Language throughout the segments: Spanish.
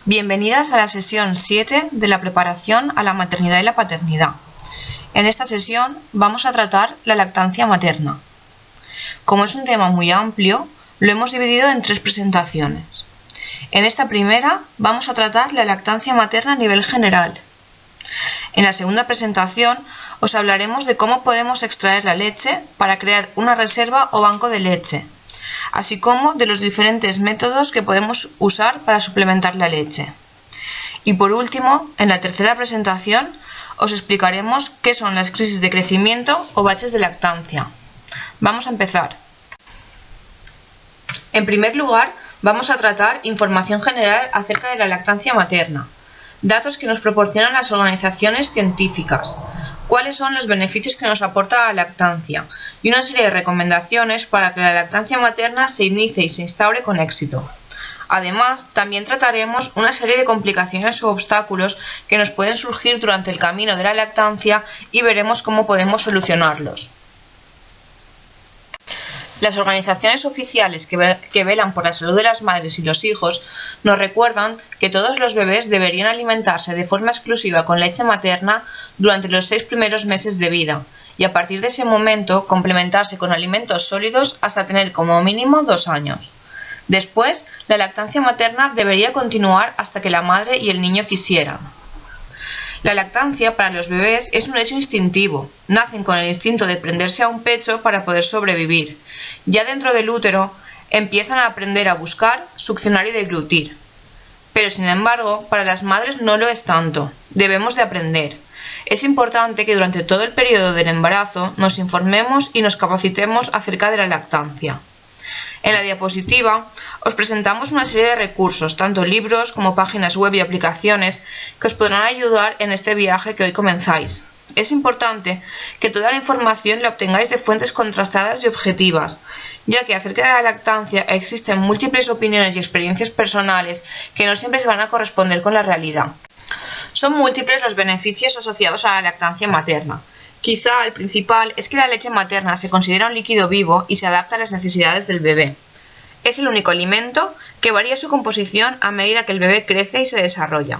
Bienvenidas a la sesión 7 de la preparación a la maternidad y la paternidad. En esta sesión vamos a tratar la lactancia materna. Como es un tema muy amplio, lo hemos dividido en 3 presentaciones. En esta primera vamos a tratar la lactancia materna a nivel general. En la segunda presentación os hablaremos de cómo podemos extraer la leche para crear una reserva o banco de leche, así como de los diferentes métodos que podemos usar para suplementar la leche. Y por último, en la tercera presentación, os explicaremos qué son las crisis de crecimiento o baches de lactancia. Vamos a empezar. En primer lugar, vamos a tratar información general acerca de la lactancia materna, datos que nos proporcionan las organizaciones científicas, cuáles son los beneficios que nos aporta la lactancia y una serie de recomendaciones para que la lactancia materna se inicie y se instaure con éxito. Además, también trataremos una serie de complicaciones o obstáculos que nos pueden surgir durante el camino de la lactancia y veremos cómo podemos solucionarlos. Las organizaciones oficiales que velan por la salud de las madres y los hijos nos recuerdan que todos los bebés deberían alimentarse de forma exclusiva con leche materna durante los 6 primeros meses de vida y a partir de ese momento complementarse con alimentos sólidos hasta tener como mínimo 2 años. Después, la lactancia materna debería continuar hasta que la madre y el niño quisieran. La lactancia para los bebés es un hecho instintivo. Nacen con el instinto de prenderse a un pecho para poder sobrevivir. Ya dentro del útero empiezan a aprender a buscar, succionar y deglutir. Pero sin embargo, para las madres no lo es tanto. Debemos de aprender. Es importante que durante todo el periodo del embarazo nos informemos y nos capacitemos acerca de la lactancia. En la diapositiva os presentamos una serie de recursos, tanto libros como páginas web y aplicaciones, que os podrán ayudar en este viaje que hoy comenzáis. Es importante que toda la información la obtengáis de fuentes contrastadas y objetivas, ya que acerca de la lactancia existen múltiples opiniones y experiencias personales que no siempre se van a corresponder con la realidad. Son múltiples los beneficios asociados a la lactancia materna. Quizá el principal es que la leche materna se considera un líquido vivo y se adapta a las necesidades del bebé. Es el único alimento que varía su composición a medida que el bebé crece y se desarrolla.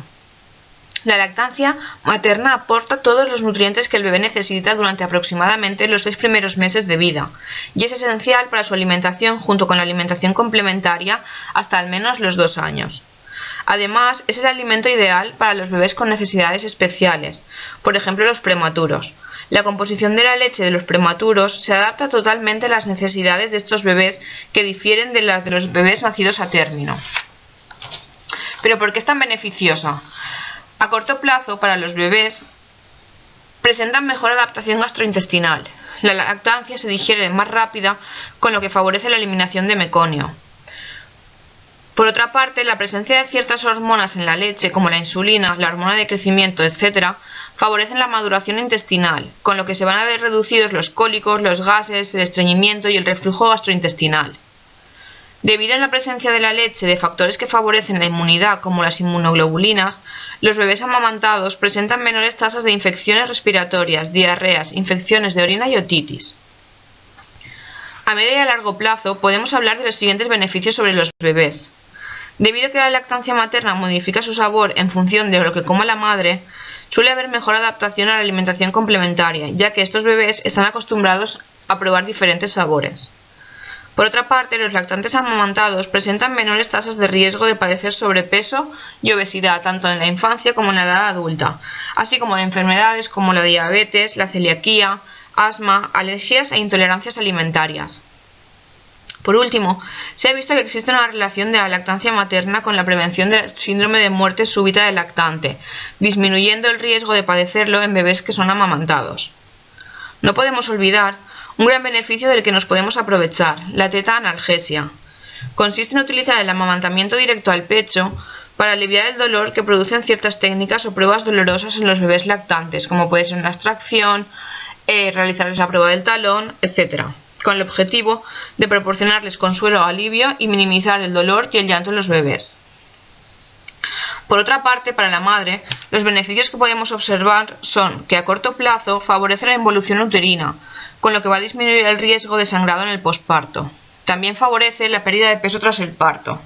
La lactancia materna aporta todos los nutrientes que el bebé necesita durante aproximadamente los 6 primeros meses de vida y es esencial para su alimentación junto con la alimentación complementaria hasta al menos los 2 años. Además, es el alimento ideal para los bebés con necesidades especiales, por ejemplo los prematuros. La composición de la leche de los prematuros se adapta totalmente a las necesidades de estos bebés que difieren de las de los bebés nacidos a término. ¿Pero por qué es tan beneficiosa? A corto plazo, para los bebés, presentan mejor adaptación gastrointestinal. La lactancia se digiere más rápida, con lo que favorece la eliminación de meconio. Por otra parte, la presencia de ciertas hormonas en la leche, como la insulina, la hormona de crecimiento, etc., favorecen la maduración intestinal, con lo que se van a ver reducidos los cólicos, los gases, el estreñimiento y el reflujo gastrointestinal. Debido a la presencia de la leche de factores que favorecen la inmunidad, como las inmunoglobulinas, los bebés amamantados presentan menores tasas de infecciones respiratorias, diarreas, infecciones de orina y otitis. A medio y a largo plazo podemos hablar de los siguientes beneficios sobre los bebés. Debido a que la lactancia materna modifica su sabor en función de lo que coma la madre, suele haber mejor adaptación a la alimentación complementaria, ya que estos bebés están acostumbrados a probar diferentes sabores. Por otra parte, los lactantes amamantados presentan menores tasas de riesgo de padecer sobrepeso y obesidad, tanto en la infancia como en la edad adulta, así como de enfermedades como la diabetes, la celiaquía, asma, alergias e intolerancias alimentarias. Por último, se ha visto que existe una relación de la lactancia materna con la prevención del síndrome de muerte súbita del lactante, disminuyendo el riesgo de padecerlo en bebés que son amamantados. No podemos olvidar un gran beneficio del que nos podemos aprovechar, la teta analgesia. Consiste en utilizar el amamantamiento directo al pecho para aliviar el dolor que producen ciertas técnicas o pruebas dolorosas en los bebés lactantes, como puede ser una extracción, realizarles la prueba del talón, etc., con el objetivo de proporcionarles consuelo o alivio y minimizar el dolor y el llanto en los bebés. Por otra parte, para la madre, los beneficios que podemos observar son que a corto plazo favorece la involución uterina, con lo que va a disminuir el riesgo de sangrado en el posparto. También favorece la pérdida de peso tras el parto.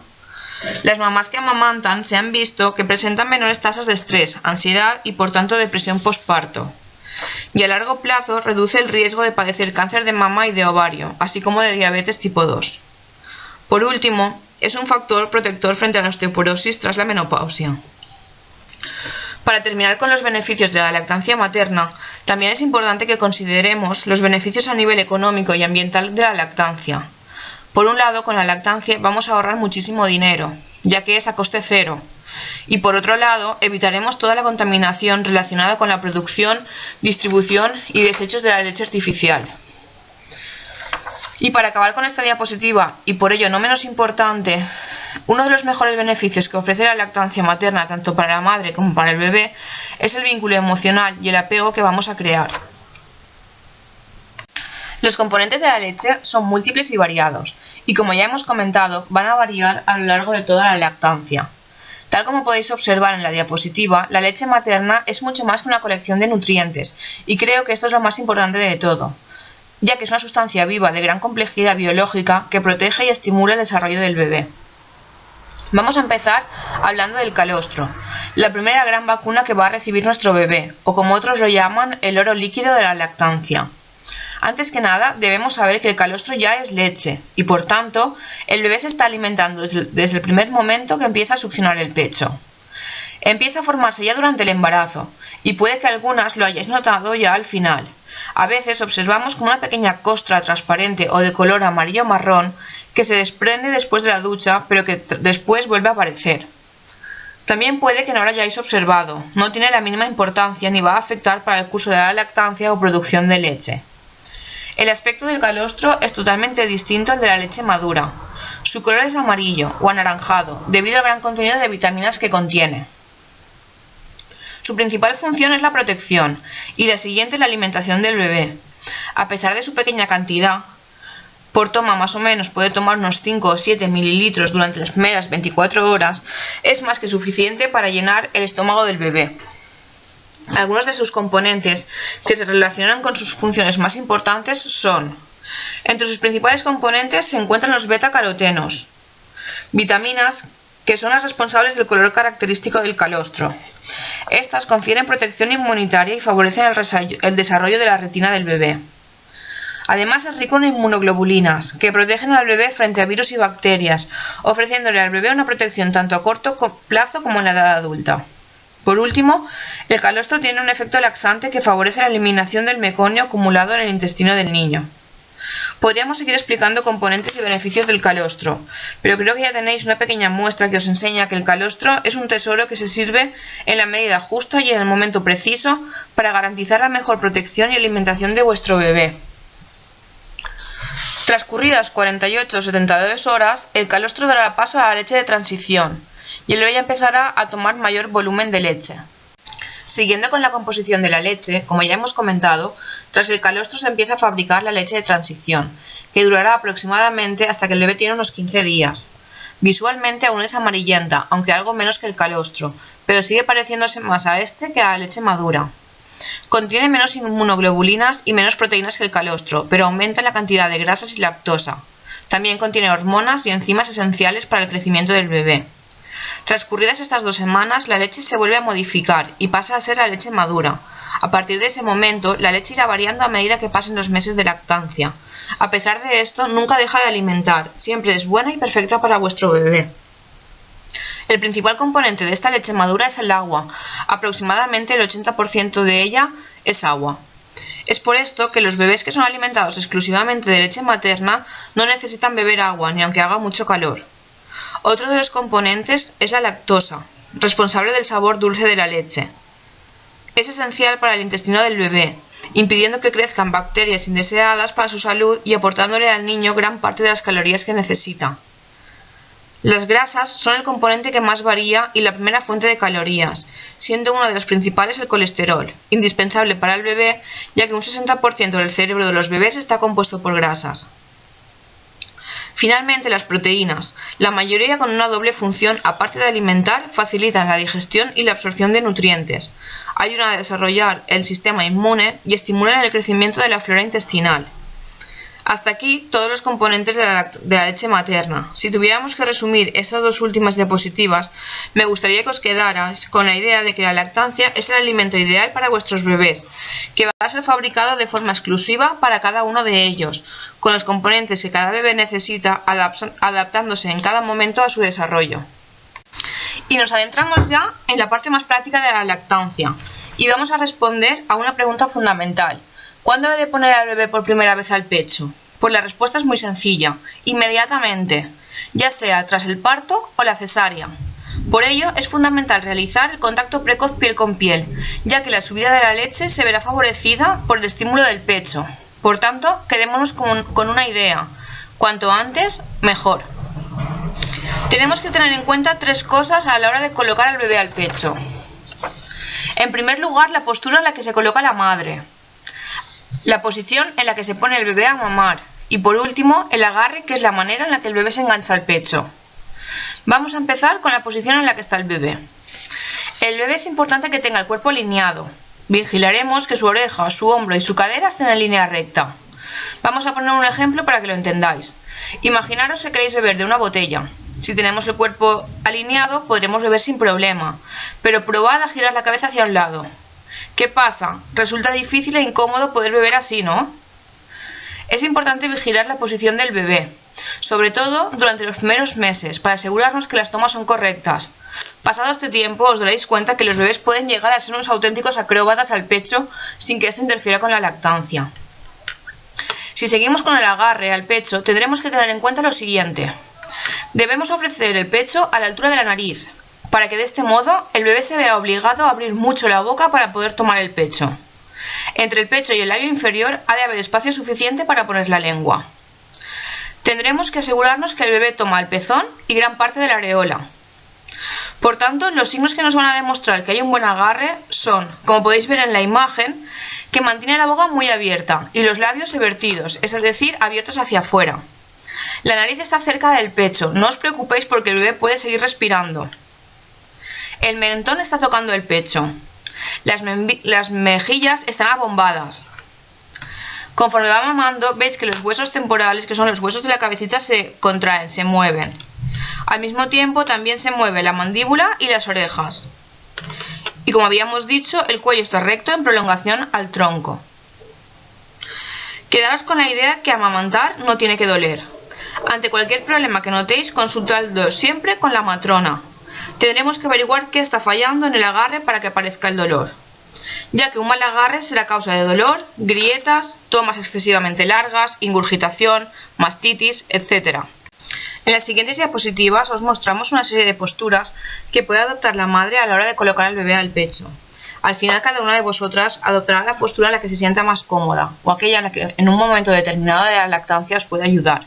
Las mamás que amamantan se han visto que presentan menores tasas de estrés, ansiedad y por tanto depresión postparto. Y a largo plazo reduce el riesgo de padecer cáncer de mama y de ovario, así como de diabetes tipo 2. Por último, es un factor protector frente a la osteoporosis tras la menopausia. Para terminar con los beneficios de la lactancia materna, también es importante que consideremos los beneficios a nivel económico y ambiental de la lactancia. Por un lado, con la lactancia vamos a ahorrar muchísimo dinero, ya que es a coste cero. Y por otro lado, evitaremos toda la contaminación relacionada con la producción, distribución y desechos de la leche artificial. Y para acabar con esta diapositiva, y por ello no menos importante, uno de los mejores beneficios que ofrece la lactancia materna tanto para la madre como para el bebé es el vínculo emocional y el apego que vamos a crear. Los componentes de la leche son múltiples y variados, y como ya hemos comentado, van a variar a lo largo de toda la lactancia. Tal como podéis observar en la diapositiva, la leche materna es mucho más que una colección de nutrientes, y creo que esto es lo más importante de todo, ya que es una sustancia viva de gran complejidad biológica que protege y estimula el desarrollo del bebé. Vamos a empezar hablando del calostro, la primera gran vacuna que va a recibir nuestro bebé, o como otros lo llaman, el oro líquido de la lactancia. Antes que nada, debemos saber que el calostro ya es leche, y por tanto, el bebé se está alimentando desde el primer momento que empieza a succionar el pecho. Empieza a formarse ya durante el embarazo, y puede que algunas lo hayáis notado ya al final. A veces observamos como una pequeña costra transparente o de color amarillo marrón que se desprende después de la ducha, pero que después vuelve a aparecer. También puede que no lo hayáis observado, no tiene la mínima importancia ni va a afectar para el curso de la lactancia o producción de leche. El aspecto del calostro es totalmente distinto al de la leche madura. Su color es amarillo o anaranjado, debido al gran contenido de vitaminas que contiene. Su principal función es la protección, y la siguiente la alimentación del bebé. A pesar de su pequeña cantidad, por toma más o menos puede tomar unos 5 o 7 mililitros durante las primeras 24 horas, es más que suficiente para llenar el estómago del bebé. Algunos de sus componentes que se relacionan con sus funciones más importantes son: entre sus principales componentes se encuentran los beta-carotenos, vitaminas que son las responsables del color característico del calostro. Estas confieren protección inmunitaria y favorecen el desarrollo de la retina del bebé. Además es rico en inmunoglobulinas, que protegen al bebé frente a virus y bacterias, ofreciéndole al bebé una protección tanto a corto plazo como en la edad adulta. Por último, el calostro tiene un efecto laxante que favorece la eliminación del meconio acumulado en el intestino del niño. Podríamos seguir explicando componentes y beneficios del calostro, pero creo que ya tenéis una pequeña muestra que os enseña que el calostro es un tesoro que se sirve en la medida justa y en el momento preciso para garantizar la mejor protección y alimentación de vuestro bebé. Transcurridas 48 o 72 horas, el calostro dará paso a la leche de transición, y el bebé ya empezará a tomar mayor volumen de leche. Siguiendo con la composición de la leche, como ya hemos comentado, tras el calostro se empieza a fabricar la leche de transición, que durará aproximadamente hasta que el bebé tiene unos 15 días. Visualmente aún es amarillenta, aunque algo menos que el calostro, pero sigue pareciéndose más a este que a la leche madura. Contiene menos inmunoglobulinas y menos proteínas que el calostro, pero aumenta la cantidad de grasas y lactosa. También contiene hormonas y enzimas esenciales para el crecimiento del bebé. Transcurridas estas 2 semanas, la leche se vuelve a modificar y pasa a ser la leche madura. A partir de ese momento, la leche irá variando a medida que pasen los meses de lactancia. A pesar de esto, nunca deja de alimentar, siempre es buena y perfecta para vuestro bebé. El principal componente de esta leche madura es el agua, aproximadamente el 80% de ella es agua. Es por esto que los bebés que son alimentados exclusivamente de leche materna no necesitan beber agua ni aunque haga mucho calor. Otro de los componentes es la lactosa, responsable del sabor dulce de la leche. Es esencial para el intestino del bebé, impidiendo que crezcan bacterias indeseadas para su salud y aportándole al niño gran parte de las calorías que necesita. Las grasas son el componente que más varía y la primera fuente de calorías, siendo uno de los principales el colesterol, indispensable para el bebé, ya que un 60% del cerebro de los bebés está compuesto por grasas. Finalmente, las proteínas, la mayoría con una doble función aparte de alimentar, facilitan la digestión y la absorción de nutrientes, ayudan a desarrollar el sistema inmune y estimulan el crecimiento de la flora intestinal. Hasta aquí todos los componentes de la leche materna. Si tuviéramos que resumir estas dos últimas diapositivas, me gustaría que os quedarais con la idea de que la lactancia es el alimento ideal para vuestros bebés, que va a ser fabricado de forma exclusiva para cada uno de ellos, con los componentes que cada bebé necesita, adaptándose en cada momento a su desarrollo. Y nos adentramos ya en la parte más práctica de la lactancia, y vamos a responder a una pregunta fundamental. ¿Cuándo debe poner al bebé por primera vez al pecho? Pues la respuesta es muy sencilla: inmediatamente, ya sea tras el parto o la cesárea. Por ello es fundamental realizar el contacto precoz piel con piel, ya que la subida de la leche se verá favorecida por el estímulo del pecho. Por tanto, quedémonos con una idea: cuanto antes, mejor. Tenemos que tener en cuenta tres cosas a la hora de colocar al bebé al pecho. En primer lugar, la postura en la que se coloca la madre. La posición en la que se pone el bebé a mamar. Y por último, el agarre, que es la manera en la que el bebé se engancha al pecho. Vamos a empezar con la posición en la que está el bebé. El bebé es importante que tenga el cuerpo alineado. Vigilaremos que su oreja, su hombro y su cadera estén en línea recta. Vamos a poner un ejemplo para que lo entendáis. Imaginaros que queréis beber de una botella. Si tenemos el cuerpo alineado, podremos beber sin problema, pero probad a girar la cabeza hacia un lado. ¿Qué pasa? Resulta difícil e incómodo poder beber así, ¿no? Es importante vigilar la posición del bebé, sobre todo durante los primeros meses, para asegurarnos que las tomas son correctas. Pasado este tiempo os daréis cuenta que los bebés pueden llegar a ser unos auténticos acróbatas al pecho sin que esto interfiera con la lactancia. Si seguimos con el agarre al pecho, tendremos que tener en cuenta lo siguiente. Debemos ofrecer el pecho a la altura de la nariz, para que de este modo el bebé se vea obligado a abrir mucho la boca para poder tomar el pecho. Entre el pecho y el labio inferior ha de haber espacio suficiente para poner la lengua. Tendremos que asegurarnos que el bebé toma el pezón y gran parte de la areola. Por tanto, los signos que nos van a demostrar que hay un buen agarre son, como podéis ver en la imagen, que mantiene la boca muy abierta y los labios evertidos, es decir, abiertos hacia afuera. La nariz está cerca del pecho, no os preocupéis porque el bebé puede seguir respirando. El mentón está tocando el pecho. Las mejillas están abombadas. Conforme va mamando, veis que los huesos temporales, que son los huesos de la cabecita, se contraen, se mueven. Al mismo tiempo también se mueve la mandíbula y las orejas. Y como habíamos dicho, el cuello está recto en prolongación al tronco. Quedaos con la idea que amamantar no tiene que doler. Ante cualquier problema que notéis, consultadlo siempre con la matrona. Tendremos que averiguar qué está fallando en el agarre para que aparezca el dolor, ya que un mal agarre será causa de dolor, grietas, tomas excesivamente largas, ingurgitación, mastitis, etc. En las siguientes diapositivas os mostramos una serie de posturas que puede adoptar la madre a la hora de colocar al bebé al pecho. Al final, cada una de vosotras adoptará la postura en la que se sienta más cómoda, o aquella en la que en un momento determinado de la lactancia os puede ayudar.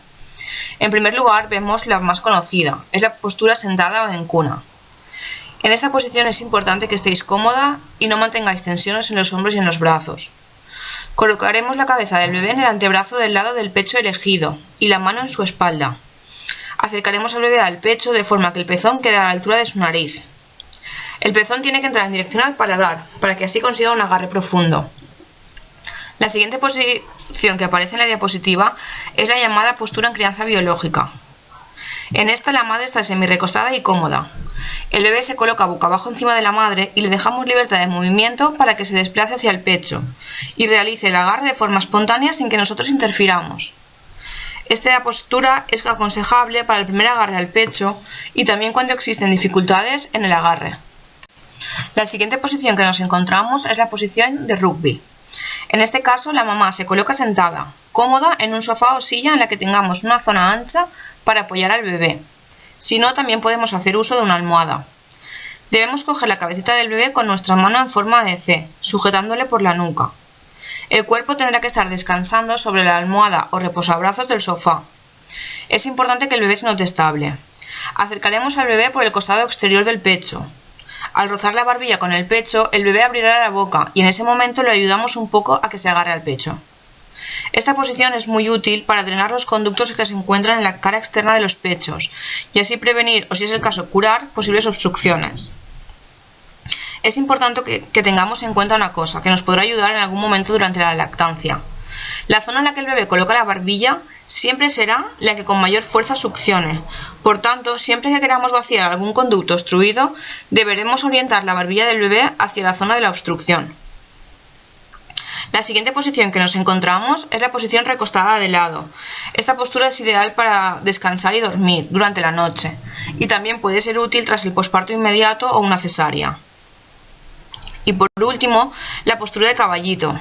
En primer lugar, vemos la más conocida, es la postura sentada o en cuna. En esta posición es importante que estéis cómoda y no mantengáis tensiones en los hombros y en los brazos. Colocaremos la cabeza del bebé en el antebrazo del lado del pecho elegido y la mano en su espalda. Acercaremos al bebé al pecho de forma que el pezón quede a la altura de su nariz. El pezón tiene que entrar en dirección al paladar, para que así consiga un agarre profundo. La siguiente posición que aparece en la diapositiva es la llamada postura en crianza biológica. En esta la madre está semi-recostada y cómoda. El bebé se coloca boca abajo encima de la madre y le dejamos libertad de movimiento para que se desplace hacia el pecho y realice el agarre de forma espontánea sin que nosotros interfiramos. Esta postura es aconsejable para el primer agarre al pecho y también cuando existen dificultades en el agarre. La siguiente posición que nos encontramos es la posición de rugby. En este caso, la mamá se coloca sentada, cómoda en un sofá o silla en la que tengamos una zona ancha para apoyar al bebé. Si no, también podemos hacer uso de una almohada. Debemos coger la cabecita del bebé con nuestra mano en forma de C, sujetándole por la nuca. El cuerpo tendrá que estar descansando sobre la almohada o reposabrazos del sofá. Es importante que el bebé se note estable. Acercaremos al bebé por el costado exterior del pecho. Al rozar la barbilla con el pecho, el bebé abrirá la boca y en ese momento le ayudamos un poco a que se agarre al pecho. Esta posición es muy útil para drenar los conductos que se encuentran en la cara externa de los pechos y así prevenir, o si es el caso curar, posibles obstrucciones. Es importante que tengamos en cuenta una cosa que nos podrá ayudar en algún momento durante la lactancia. La zona en la que el bebé coloca la barbilla siempre será la que con mayor fuerza succione. Por tanto, siempre que queramos vaciar algún conducto obstruido, deberemos orientar la barbilla del bebé hacia la zona de la obstrucción. La siguiente posición que nos encontramos es la posición recostada de lado. Esta postura es ideal para descansar y dormir durante la noche, y también puede ser útil tras el posparto inmediato o una cesárea. Y por último, la postura de caballito.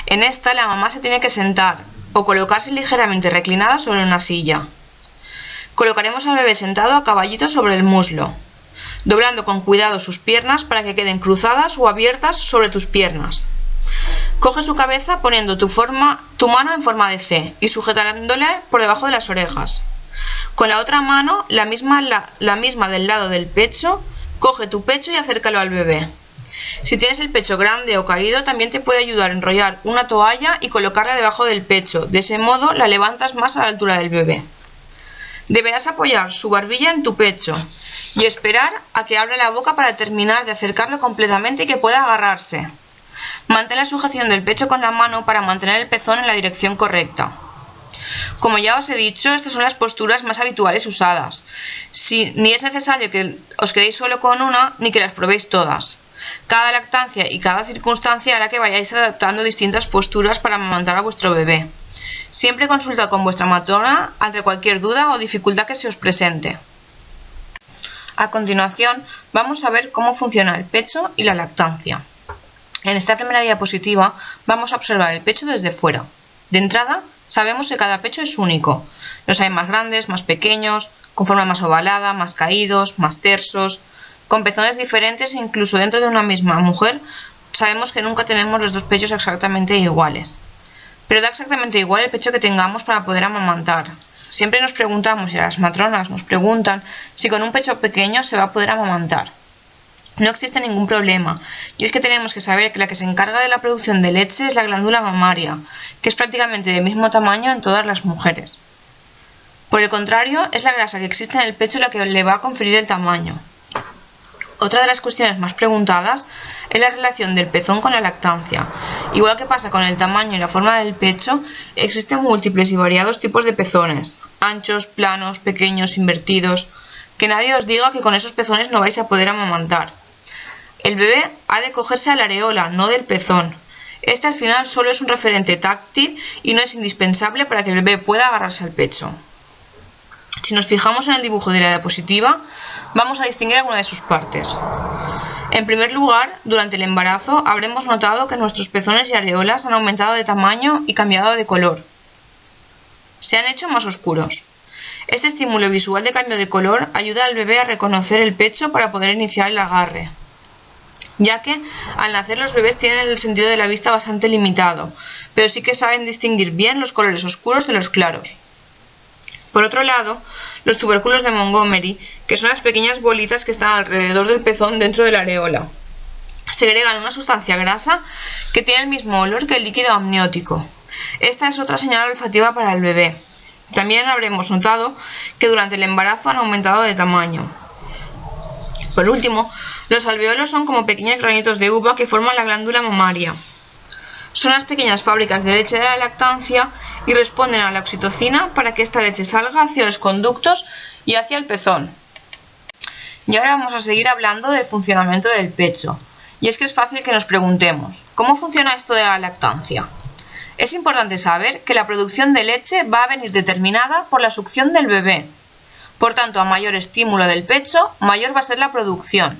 En esta, la mamá se tiene que sentar o colocarse ligeramente reclinada sobre una silla. Colocaremos al bebé sentado a caballito sobre el muslo, doblando con cuidado sus piernas para que queden cruzadas o abiertas sobre tus piernas. Coge su cabeza poniendo tu mano en forma de C y sujetándole por debajo de las orejas. Con la otra mano, la misma del lado del pecho, coge tu pecho y acércalo al bebé. Si tienes el pecho grande o caído, también te puede ayudar a enrollar una toalla y colocarla debajo del pecho. De ese modo la levantas más a la altura del bebé. Deberás apoyar su barbilla en tu pecho y esperar a que abra la boca para terminar de acercarlo completamente y que pueda agarrarse. Mantén la sujeción del pecho con la mano para mantener el pezón en la dirección correcta. Como ya os he dicho, estas son las posturas más habituales usadas. Ni es necesario que os quedéis solo con una, ni que las probéis todas. Cada lactancia y cada circunstancia hará que vayáis adaptando distintas posturas para amamantar a vuestro bebé. Siempre consultad con vuestra matrona ante cualquier duda o dificultad que se os presente. A continuación, vamos a ver cómo funciona el pecho y la lactancia. En esta primera diapositiva vamos a observar el pecho desde fuera. De entrada, sabemos que cada pecho es único. Los hay más grandes, más pequeños, con forma más ovalada, más caídos, más tersos, con pezones diferentes e incluso dentro de una misma mujer sabemos que nunca tenemos los dos pechos exactamente iguales. Pero da exactamente igual el pecho que tengamos para poder amamantar. Siempre nos preguntamos, y las matronas nos preguntan, si con un pecho pequeño se va a poder amamantar. No existe ningún problema, y es que tenemos que saber que la que se encarga de la producción de leche es la glándula mamaria, que es prácticamente del mismo tamaño en todas las mujeres. Por el contrario, es la grasa que existe en el pecho la que le va a conferir el tamaño. Otra de las cuestiones más preguntadas es la relación del pezón con la lactancia. Igual que pasa con el tamaño y la forma del pecho, existen múltiples y variados tipos de pezones, anchos, planos, pequeños, invertidos. Que nadie os diga que con esos pezones no vais a poder amamantar. El bebé ha de cogerse a la areola, no del pezón. Este al final solo es un referente táctil y no es indispensable para que el bebé pueda agarrarse al pecho. Si nos fijamos en el dibujo de la diapositiva, vamos a distinguir algunas de sus partes. En primer lugar, durante el embarazo habremos notado que nuestros pezones y areolas han aumentado de tamaño y cambiado de color. Se han hecho más oscuros. Este estímulo visual de cambio de color ayuda al bebé a reconocer el pecho para poder iniciar el agarre, ya que al nacer los bebés tienen el sentido de la vista bastante limitado, pero sí que saben distinguir bien los colores oscuros de los claros. Por otro lado, los tubérculos de Montgomery, que son las pequeñas bolitas que están alrededor del pezón dentro de la areola, segregan una sustancia grasa que tiene el mismo olor que el líquido amniótico. Esta es otra señal olfativa para el bebé. También habremos notado que durante el embarazo han aumentado de tamaño. Por último, los alveolos son como pequeños granitos de uva que forman la glándula mamaria. Son las pequeñas fábricas de leche de la lactancia y responden a la oxitocina para que esta leche salga hacia los conductos y hacia el pezón. Y ahora vamos a seguir hablando del funcionamiento del pecho. Y es que es fácil que nos preguntemos, ¿cómo funciona esto de la lactancia? Es importante saber que la producción de leche va a venir determinada por la succión del bebé. Por tanto, a mayor estímulo del pecho, mayor va a ser la producción.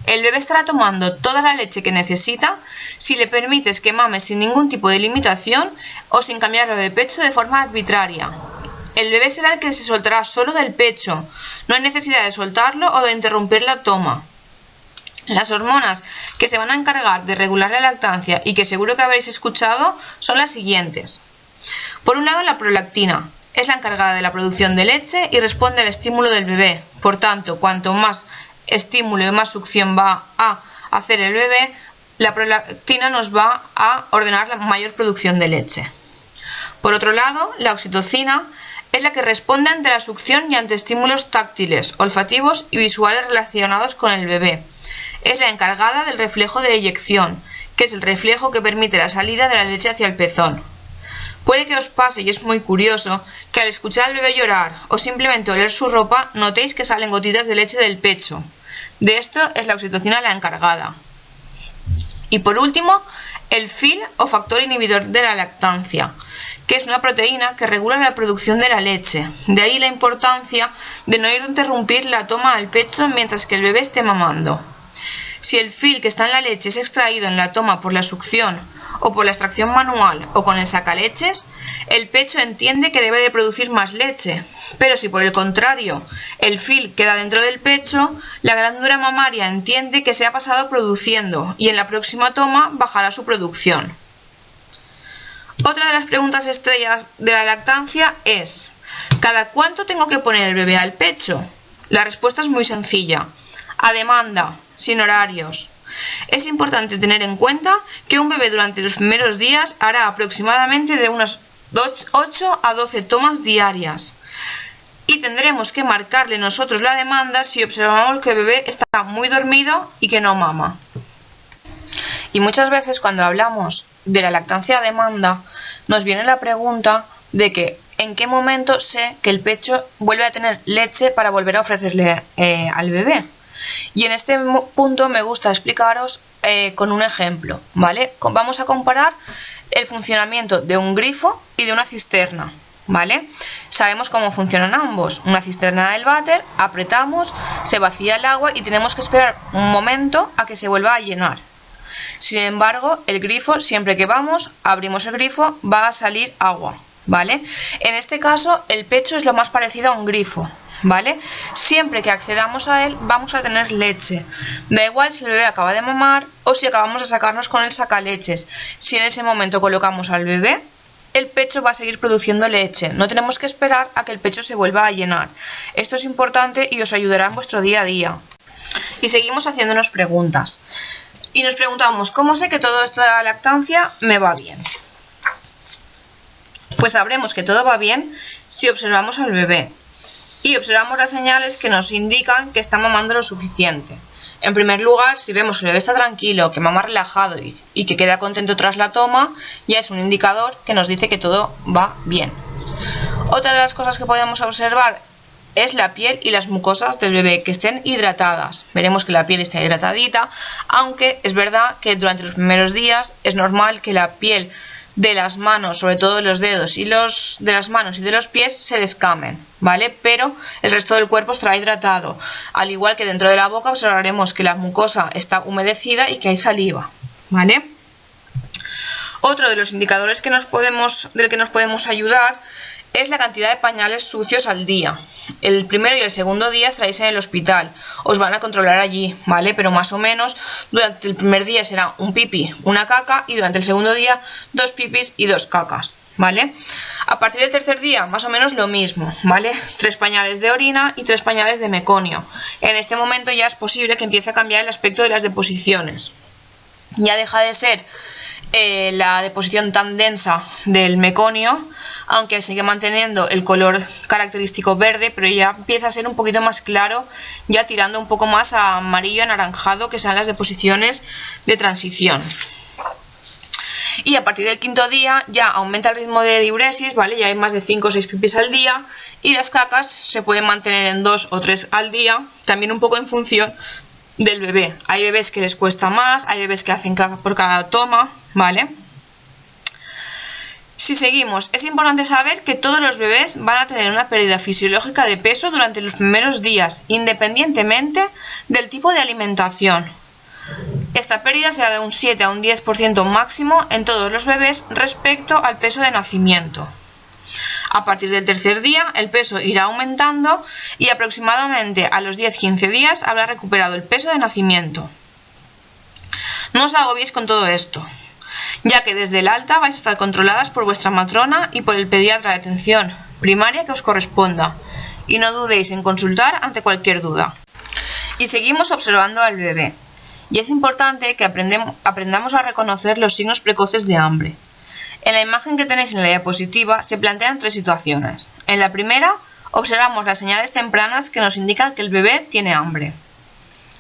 El bebé estará tomando toda la leche que necesita si le permites que mame sin ningún tipo de limitación o sin cambiarlo de pecho de forma arbitraria. El bebé será el que se soltará solo del pecho, no hay necesidad de soltarlo o de interrumpir la toma. Las hormonas que se van a encargar de regular la lactancia y que seguro que habréis escuchado son las siguientes. Por un lado, la prolactina es la encargada de la producción de leche y responde al estímulo del bebé. Por tanto, cuanto más estímulo y más succión va a hacer el bebé, la prolactina nos va a ordenar la mayor producción de leche. Por otro lado, la oxitocina es la que responde ante la succión y ante estímulos táctiles, olfativos y visuales relacionados con el bebé. Es la encargada del reflejo de eyección, que es el reflejo que permite la salida de la leche hacia el pezón. Puede que os pase, y es muy curioso, que al escuchar al bebé llorar o simplemente oler su ropa notéis que salen gotitas de leche del pecho. De esto es la oxitocina la encargada. Y por último, el FIL o factor inhibidor de la lactancia, que es una proteína que regula la producción de la leche. De ahí la importancia de no interrumpir la toma al pecho mientras que el bebé esté mamando. Si el FIL que está en la leche es extraído en la toma por la succión o por la extracción manual o con el sacaleches, el pecho entiende que debe de producir más leche. Pero si por el contrario el FIL queda dentro del pecho, la glándula mamaria entiende que se ha pasado produciendo y en la próxima toma bajará su producción. Otra de las preguntas estrellas de la lactancia es: ¿cada cuánto tengo que poner el bebé al pecho? La respuesta es muy sencilla: a demanda, sin horarios. Es importante tener en cuenta que un bebé durante los primeros días hará aproximadamente de unas 8 a 12 tomas diarias. Y tendremos que marcarle nosotros la demanda si observamos que el bebé está muy dormido y que no mama. Y muchas veces cuando hablamos de la lactancia a demanda, nos viene la pregunta de que en qué momento sé que el pecho vuelve a tener leche para volver a ofrecerle al bebé. Y en este punto me gusta explicaros con un ejemplo, ¿vale? Vamos a comparar el funcionamiento de un grifo y de una cisterna, ¿vale? Sabemos cómo funcionan ambos. Una cisterna del váter, apretamos, se vacía el agua y tenemos que esperar un momento a que se vuelva a llenar. Sin embargo, el grifo, siempre que vamos, abrimos el grifo, va a salir agua, ¿vale? En este caso, el pecho es lo más parecido a un grifo, ¿vale? Siempre que accedamos a él, vamos a tener leche. Da igual si el bebé acaba de mamar o si acabamos de sacarnos con el sacaleches. Si en ese momento colocamos al bebé, el pecho va a seguir produciendo leche. No tenemos que esperar a que el pecho se vuelva a llenar. Esto es importante y os ayudará en vuestro día a día. Y seguimos haciéndonos preguntas. Y nos preguntamos: ¿cómo sé que toda esta lactancia me va bien? Pues sabremos que todo va bien si observamos al bebé y observamos las señales que nos indican que está mamando lo suficiente. En primer lugar, si vemos que el bebé está tranquilo, que mama relajado y que queda contento tras la toma, ya es un indicador que nos dice que todo va bien. Otra de las cosas que podemos observar es la piel y las mucosas del bebé, que estén hidratadas. Veremos que la piel está hidratadita, aunque es verdad que durante los primeros días es normal que la piel de las manos, sobre todo de los dedos y de las manos y de los pies, se descamen, ¿vale? Pero el resto del cuerpo estará hidratado. Al igual que dentro de la boca observaremos que la mucosa está humedecida y que hay saliva, ¿vale? Otro de los indicadores del que nos podemos ayudar es la cantidad de pañales sucios al día. El primero y el segundo día estaréis en el hospital, os van a controlar allí, ¿vale? Pero más o menos durante el primer día será un pipí, una caca, y durante el segundo día 2 pipis y 2 cacas, ¿vale? A partir del tercer día más o menos lo mismo, ¿vale? 3 pañales de orina y 3 pañales de meconio. En este momento ya es posible que empiece a cambiar el aspecto de las deposiciones. Ya deja de ser la deposición tan densa del meconio, aunque sigue manteniendo el color característico verde, pero ya empieza a ser un poquito más claro, ya tirando un poco más a amarillo anaranjado, que son las deposiciones de transición. Y a partir del quinto día ya aumenta el ritmo de diuresis, ¿vale? Ya hay más de 5 o 6 pipis al día, y las cacas se pueden mantener en 2 o 3 al día, también un poco en función del bebé. Hay bebés que les cuesta más, hay bebés que hacen caca por cada toma, ¿vale? Si seguimos, es importante saber que todos los bebés van a tener una pérdida fisiológica de peso durante los primeros días, independientemente del tipo de alimentación. Esta pérdida será de un 7 a un 10% máximo en todos los bebés respecto al peso de nacimiento. A partir del tercer día el peso irá aumentando y aproximadamente a los 10-15 días habrá recuperado el peso de nacimiento. No os agobiéis con todo esto, ya que desde el alta vais a estar controladas por vuestra matrona y por el pediatra de atención primaria que os corresponda, y no dudéis en consultar ante cualquier duda. Y seguimos observando al bebé, y es importante que aprendamos a reconocer los signos precoces de hambre. En la imagen que tenéis en la diapositiva se plantean 3 situaciones. En la primera, observamos las señales tempranas que nos indican que el bebé tiene hambre.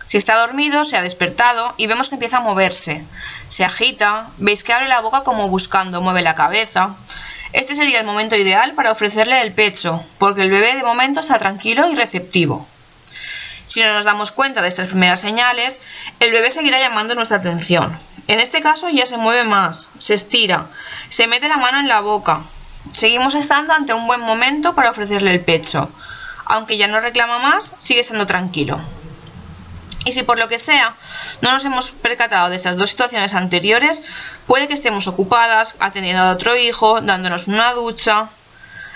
Si está dormido, se ha despertado y vemos que empieza a moverse. Se agita, veis que abre la boca como buscando, mueve la cabeza. Este sería el momento ideal para ofrecerle el pecho, porque el bebé de momento está tranquilo y receptivo. Si no nos damos cuenta de estas primeras señales, el bebé seguirá llamando nuestra atención. En este caso ya se mueve más, se estira, se mete la mano en la boca. Seguimos estando ante un buen momento para ofrecerle el pecho. Aunque ya no reclama más, sigue estando tranquilo. Y si por lo que sea no nos hemos percatado de estas dos situaciones anteriores, puede que estemos ocupadas, atendiendo a otro hijo, dándonos una ducha.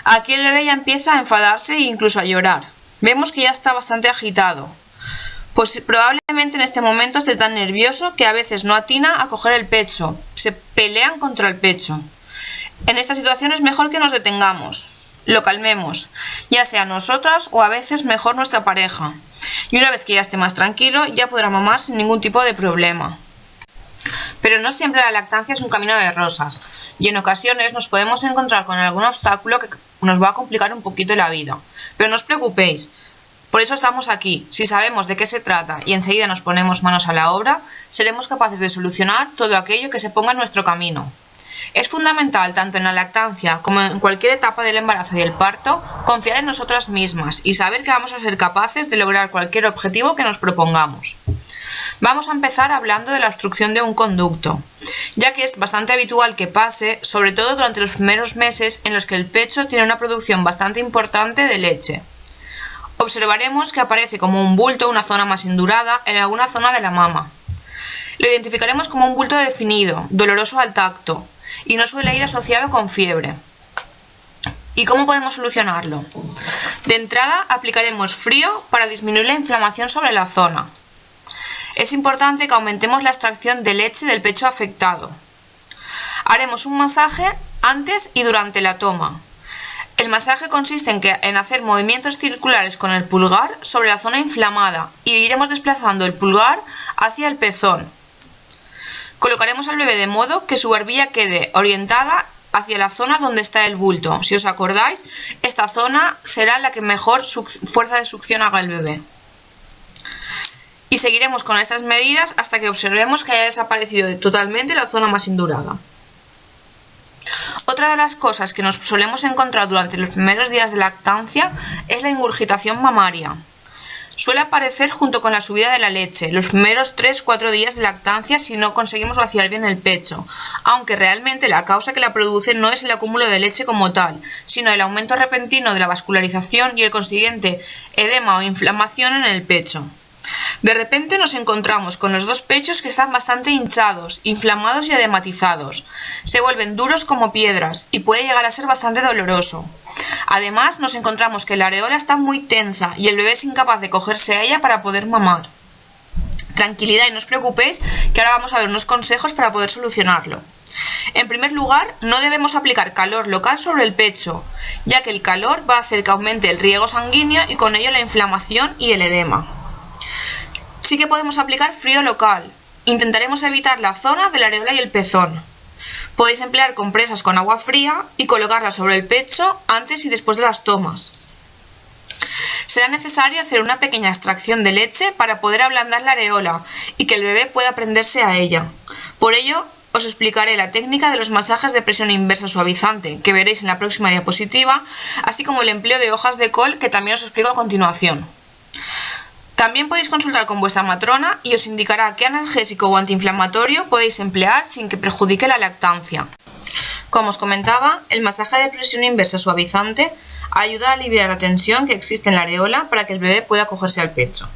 Aquí el bebé ya empieza a enfadarse e incluso a llorar. Vemos que ya está bastante agitado. Pues probablemente en este momento esté tan nervioso que a veces no atina a coger el pecho. Se pelean contra el pecho. En esta situación es mejor que nos detengamos. Lo calmemos, ya sea nosotras o a veces mejor nuestra pareja. Y una vez que ya esté más tranquilo, ya podrá mamar sin ningún tipo de problema. Pero no siempre la lactancia es un camino de rosas, y en ocasiones nos podemos encontrar con algún obstáculo que nos va a complicar un poquito la vida. Pero no os preocupéis, por eso estamos aquí. Si sabemos de qué se trata y enseguida nos ponemos manos a la obra, seremos capaces de solucionar todo aquello que se ponga en nuestro camino. Es fundamental, tanto en la lactancia como en cualquier etapa del embarazo y el parto, confiar en nosotras mismas y saber que vamos a ser capaces de lograr cualquier objetivo que nos propongamos. Vamos a empezar hablando de la obstrucción de un conducto, ya que es bastante habitual que pase, sobre todo durante los primeros meses en los que el pecho tiene una producción bastante importante de leche. Observaremos que aparece como un bulto, una zona más indurada, en alguna zona de la mama. Lo identificaremos como un bulto definido, doloroso al tacto, y no suele ir asociado con fiebre. ¿Y cómo podemos solucionarlo? De entrada aplicaremos frío para disminuir la inflamación sobre la zona. Es importante que aumentemos la extracción de leche del pecho afectado. Haremos un masaje antes y durante la toma. El masaje consiste en hacer movimientos circulares con el pulgar sobre la zona inflamada y iremos desplazando el pulgar hacia el pezón. Colocaremos al bebé de modo que su barbilla quede orientada hacia la zona donde está el bulto. Si os acordáis, esta zona será la que mejor fuerza de succión haga el bebé. Y seguiremos con estas medidas hasta que observemos que haya desaparecido totalmente la zona más indurada. Otra de las cosas que nos solemos encontrar durante los primeros días de lactancia es la ingurgitación mamaria. Suele aparecer junto con la subida de la leche, los primeros 3-4 días de lactancia si no conseguimos vaciar bien el pecho, aunque realmente la causa que la produce no es el acúmulo de leche como tal, sino el aumento repentino de la vascularización y el consiguiente edema o inflamación en el pecho. De repente nos encontramos con los dos pechos que están bastante hinchados, inflamados y edematizados. Se vuelven duros como piedras y puede llegar a ser bastante doloroso. Además, nos encontramos que la areola está muy tensa y el bebé es incapaz de cogerse a ella para poder mamar. Tranquilidad y no os preocupéis, que ahora vamos a ver unos consejos para poder solucionarlo. En primer lugar, no debemos aplicar calor local sobre el pecho, ya que el calor va a hacer que aumente el riego sanguíneo y con ello la inflamación y el edema. Sí que podemos aplicar frío local. Intentaremos evitar la zona de la areola y el pezón. Podéis emplear compresas con agua fría y colocarlas sobre el pecho antes y después de las tomas. Será necesario hacer una pequeña extracción de leche para poder ablandar la areola y que el bebé pueda prenderse a ella. Por ello, os explicaré la técnica de los masajes de presión inversa suavizante, que veréis en la próxima diapositiva, así como el empleo de hojas de col, que también os explico a continuación. También podéis consultar con vuestra matrona y os indicará qué analgésico o antiinflamatorio podéis emplear sin que perjudique la lactancia. Como os comentaba, el masaje de presión inversa suavizante ayuda a aliviar la tensión que existe en la areola para que el bebé pueda cogerse al pecho.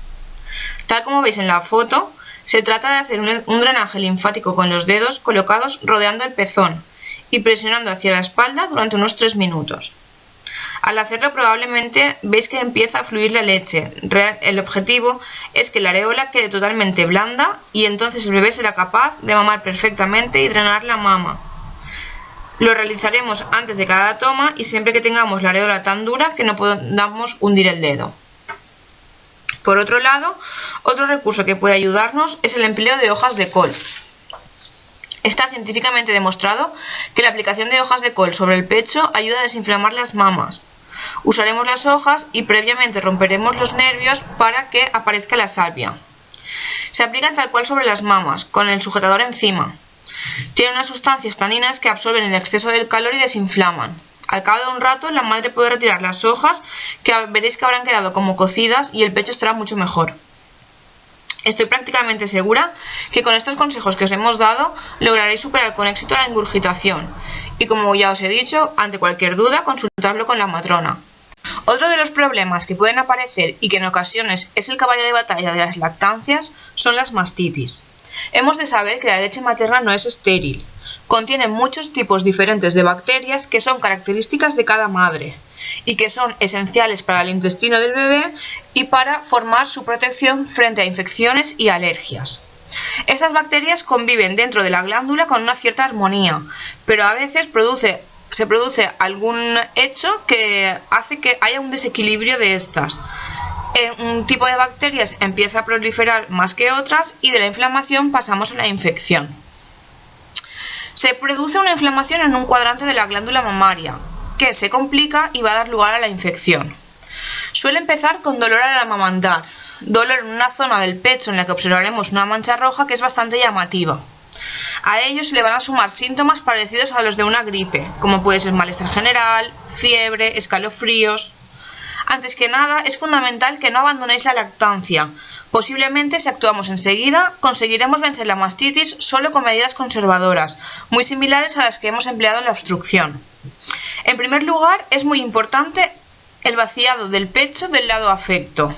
Tal como veis en la foto, se trata de hacer un drenaje linfático con los dedos colocados rodeando el pezón y presionando hacia la espalda durante unos 3 minutos. Al hacerlo probablemente veis que empieza a fluir la leche. El objetivo es que la areola quede totalmente blanda y entonces el bebé será capaz de mamar perfectamente y drenar la mama. Lo realizaremos antes de cada toma y siempre que tengamos la areola tan dura que no podamos hundir el dedo. Por otro lado, otro recurso que puede ayudarnos es el empleo de hojas de col. Está científicamente demostrado que la aplicación de hojas de col sobre el pecho ayuda a desinflamar las mamas. Usaremos las hojas y previamente romperemos los nervios para que aparezca la salvia. Se aplican tal cual sobre las mamas, con el sujetador encima. Tiene unas sustancias taninas que absorben el exceso del calor y desinflaman. Al cabo de un rato, la madre puede retirar las hojas, que veréis que habrán quedado como cocidas y el pecho estará mucho mejor. Estoy prácticamente segura que con estos consejos que os hemos dado lograréis superar con éxito la ingurgitación. Y como ya os he dicho, ante cualquier duda, consultadlo con la matrona. Otro de los problemas que pueden aparecer y que en ocasiones es el caballo de batalla de las lactancias son las mastitis. Hemos de saber que la leche materna no es estéril. Contiene muchos tipos diferentes de bacterias que son características de cada madre y que son esenciales para el intestino del bebé y para formar su protección frente a infecciones y alergias. Estas bacterias conviven dentro de la glándula con una cierta armonía, pero a veces se produce algún hecho que hace que haya un desequilibrio de estas. Un tipo de bacterias empieza a proliferar más que otras y de la inflamación pasamos a la infección. Se produce una inflamación en un cuadrante de la glándula mamaria, que se complica y va a dar lugar a la infección. Suele empezar con dolor al amamantar, dolor en una zona del pecho en la que observaremos una mancha roja que es bastante llamativa. A ello se le van a sumar síntomas parecidos a los de una gripe, como puede ser malestar general, fiebre, escalofríos. Antes que nada, es fundamental que no abandonéis la lactancia. Posiblemente, si actuamos enseguida, conseguiremos vencer la mastitis solo con medidas conservadoras, muy similares a las que hemos empleado en la obstrucción. En primer lugar, es muy importante el vaciado del pecho del lado afecto.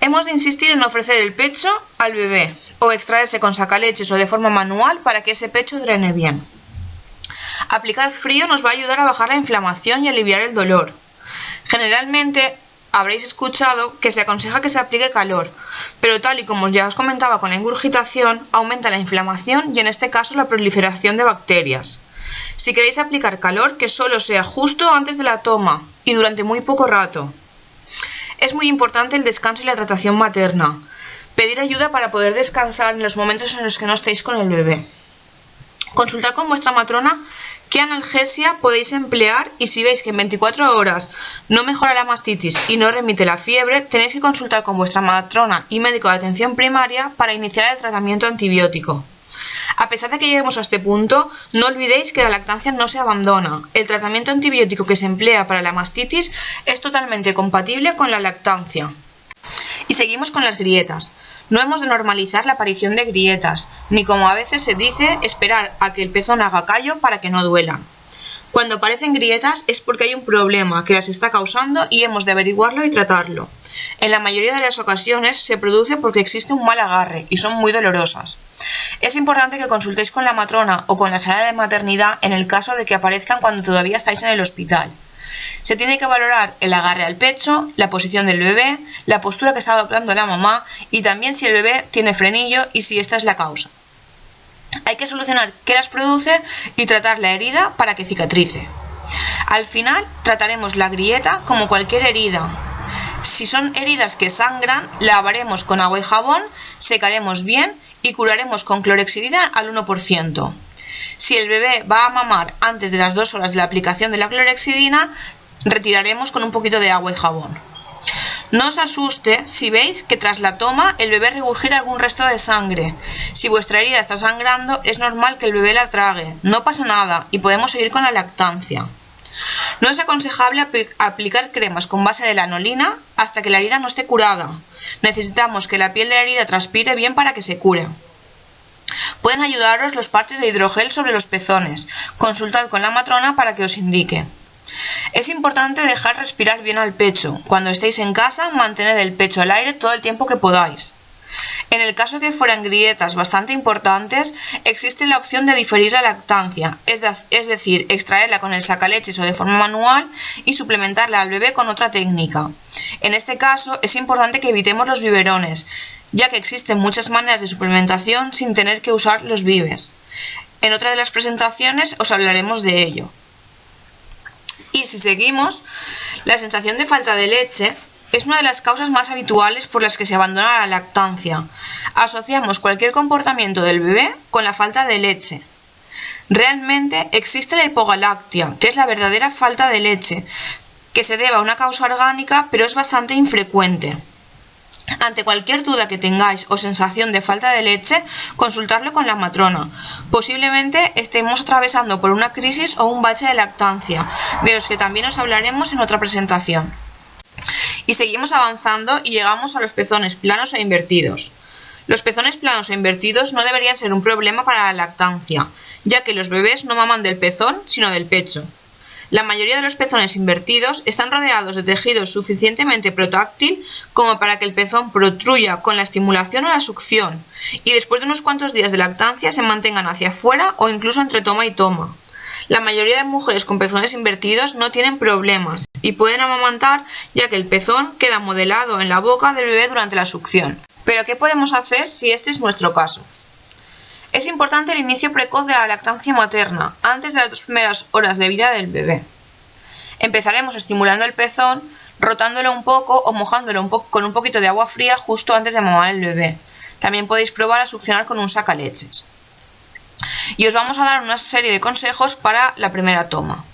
Hemos de insistir en ofrecer el pecho al bebé, o extraerse con sacaleches o de forma manual para que ese pecho drene bien. Aplicar frío nos va a ayudar a bajar la inflamación y aliviar el dolor. Generalmente habréis escuchado que se aconseja que se aplique calor, pero tal y como ya os comentaba con la ingurgitación, aumenta la inflamación y en este caso la proliferación de bacterias. Si queréis aplicar calor, que solo sea justo antes de la toma y durante muy poco rato. Es muy importante el descanso y la hidratación materna. Pedir ayuda para poder descansar en los momentos en los que no estéis con el bebé. Consultar con vuestra matrona qué analgesia podéis emplear y si veis que en 24 horas no mejora la mastitis y no remite la fiebre, tenéis que consultar con vuestra matrona y médico de atención primaria para iniciar el tratamiento antibiótico. A pesar de que lleguemos a este punto, no olvidéis que la lactancia no se abandona. El tratamiento antibiótico que se emplea para la mastitis es totalmente compatible con la lactancia. Y seguimos con las grietas. No hemos de normalizar la aparición de grietas, ni como a veces se dice, esperar a que el pezón haga callo para que no duelan. Cuando aparecen grietas es porque hay un problema que las está causando y hemos de averiguarlo y tratarlo. En la mayoría de las ocasiones se produce porque existe un mal agarre y son muy dolorosas. Es importante que consultéis con la matrona o con la sala de maternidad en el caso de que aparezcan cuando todavía estáis en el hospital. Se tiene que valorar el agarre al pecho, la posición del bebé, la postura que está adoptando la mamá y también si el bebé tiene frenillo y si esta es la causa. Hay que solucionar qué las produce y tratar la herida para que cicatrice. Al final trataremos la grieta como cualquier herida. Si son heridas que sangran, lavaremos con agua y jabón, secaremos bien y curaremos con clorhexidina al 1%. Si el bebé va a mamar antes de las 2 horas de la aplicación de la clorhexidina, retiraremos con un poquito de agua y jabón. No os asuste si veis que tras la toma el bebé regurgita algún resto de sangre. Si vuestra herida está sangrando, es normal que el bebé la trague. No pasa nada y podemos seguir con la lactancia. No es aconsejable aplicar cremas con base de lanolina hasta que la herida no esté curada. Necesitamos que la piel de la herida transpire bien para que se cure. Pueden ayudaros los parches de hidrogel sobre los pezones. Consultad con la matrona para que os indique. Es importante dejar respirar bien al pecho. Cuando estéis en casa, mantened el pecho al aire todo el tiempo que podáis. En el caso que fueran grietas bastante importantes, existe la opción de diferir la lactancia, es decir, extraerla con el sacaleches o de forma manual y suplementarla al bebé con otra técnica. En este caso, es importante que evitemos los biberones, ya que existen muchas maneras de suplementación sin tener que usar los bibes. En otra de las presentaciones os hablaremos de ello. Y si seguimos, la sensación de falta de leche es una de las causas más habituales por las que se abandona la lactancia. Asociamos cualquier comportamiento del bebé con la falta de leche. Realmente existe la hipogalactia, que es la verdadera falta de leche, que se debe a una causa orgánica, pero es bastante infrecuente. Ante cualquier duda que tengáis o sensación de falta de leche, consultarlo con la matrona. Posiblemente estemos atravesando por una crisis o un bache de lactancia, de los que también os hablaremos en otra presentación. Y seguimos avanzando y llegamos a los pezones planos e invertidos. Los pezones planos e invertidos no deberían ser un problema para la lactancia, ya que los bebés no maman del pezón, sino del pecho. La mayoría de los pezones invertidos están rodeados de tejido suficientemente protráctil como para que el pezón protruya con la estimulación o la succión, y después de unos cuantos días de lactancia se mantengan hacia afuera o incluso entre toma y toma. La mayoría de mujeres con pezones invertidos no tienen problemas y pueden amamantar, ya que el pezón queda modelado en la boca del bebé durante la succión. Pero ¿qué podemos hacer si este es nuestro caso? Es importante el inicio precoz de la lactancia materna, antes de las 2 primeras horas de vida del bebé. Empezaremos estimulando el pezón, rotándolo un poco o mojándolo con un poquito de agua fría justo antes de mamar el bebé. También podéis probar a succionar con un sacaleches. Y os vamos a dar una serie de consejos para la primera toma.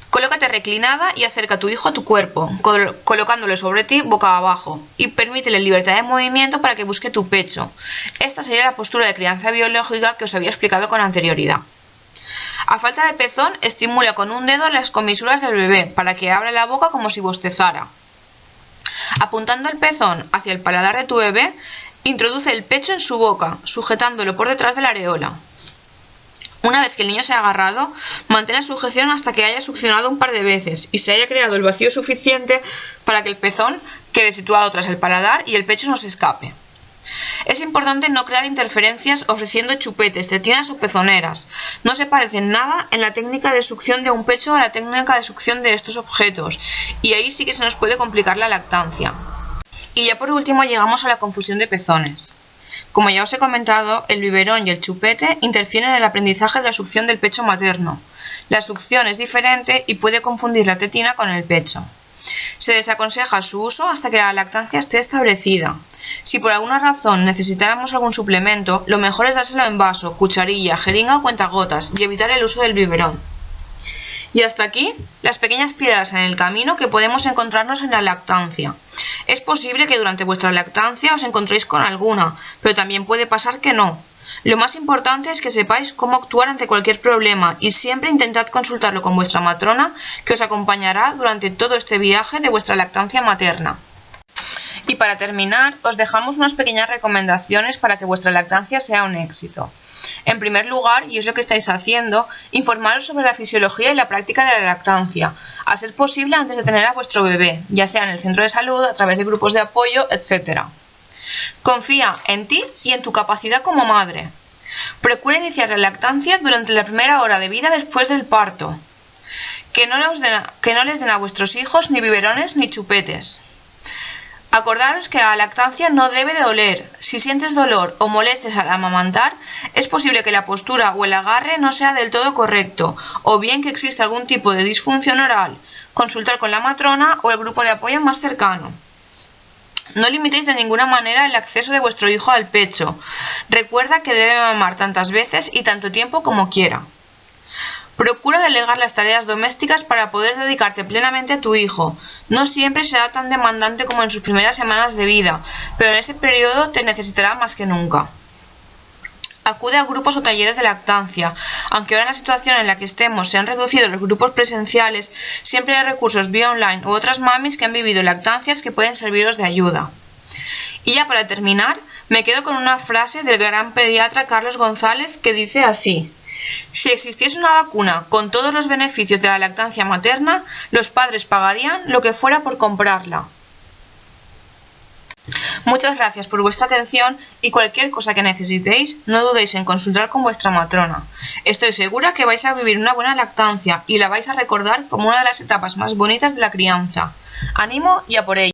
Colócate reclinada y acerca a tu hijo a tu cuerpo, colocándolo sobre ti boca abajo, y permítele libertad de movimiento para que busque tu pecho. Esta sería la postura de crianza biológica que os había explicado con anterioridad. A falta de pezón, estimula con un dedo las comisuras del bebé para que abra la boca como si bostezara. Apuntando el pezón hacia el paladar de tu bebé, introduce el pecho en su boca, sujetándolo por detrás de la areola. Una vez que el niño se ha agarrado, mantén la sujeción hasta que haya succionado un par de veces y se haya creado el vacío suficiente para que el pezón quede situado tras el paladar y el pecho no se escape. Es importante no crear interferencias ofreciendo chupetes, tetinas o pezoneras. No se parecen nada en la técnica de succión de un pecho a la técnica de succión de estos objetos, y ahí sí que se nos puede complicar la lactancia. Y ya por último llegamos a la confusión de pezones. Como ya os he comentado, el biberón y el chupete interfieren en el aprendizaje de la succión del pecho materno. La succión es diferente y puede confundir la tetina con el pecho. Se desaconseja su uso hasta que la lactancia esté establecida. Si por alguna razón necesitáramos algún suplemento, lo mejor es dárselo en vaso, cucharilla, jeringa o cuentagotas y evitar el uso del biberón. Y hasta aquí las pequeñas piedras en el camino que podemos encontrarnos en la lactancia. Es posible que durante vuestra lactancia os encontréis con alguna, pero también puede pasar que no. Lo más importante es que sepáis cómo actuar ante cualquier problema y siempre intentad consultarlo con vuestra matrona, que os acompañará durante todo este viaje de vuestra lactancia materna. Y para terminar, os dejamos unas pequeñas recomendaciones para que vuestra lactancia sea un éxito. En primer lugar, y es lo que estáis haciendo, informaros sobre la fisiología y la práctica de la lactancia, a ser posible antes de tener a vuestro bebé, ya sea en el centro de salud, a través de grupos de apoyo, etc. Confía en ti y en tu capacidad como madre. Procura iniciar la lactancia durante la primera hora de vida después del parto. Que no les den a vuestros hijos ni biberones ni chupetes. Acordaros que la lactancia no debe de doler. Si sientes dolor o molestias al amamantar, es posible que la postura o el agarre no sea del todo correcto, o bien que exista algún tipo de disfunción oral. Consultar con la matrona o el grupo de apoyo más cercano. No limitéis de ninguna manera el acceso de vuestro hijo al pecho. Recuerda que debe mamar tantas veces y tanto tiempo como quiera. Procura delegar las tareas domésticas para poder dedicarte plenamente a tu hijo. No siempre será tan demandante como en sus primeras semanas de vida, pero en ese periodo te necesitará más que nunca. Acude a grupos o talleres de lactancia. Aunque ahora en la situación en la que estemos se han reducido los grupos presenciales, siempre hay recursos vía online u otras mamis que han vivido lactancias que pueden serviros de ayuda. Y ya para terminar, me quedo con una frase del gran pediatra Carlos González que dice así: si existiese una vacuna con todos los beneficios de la lactancia materna, los padres pagarían lo que fuera por comprarla. Muchas gracias por vuestra atención y cualquier cosa que necesitéis, no dudéis en consultar con vuestra matrona. Estoy segura que vais a vivir una buena lactancia y la vais a recordar como una de las etapas más bonitas de la crianza. ¡Ánimo y a por ello!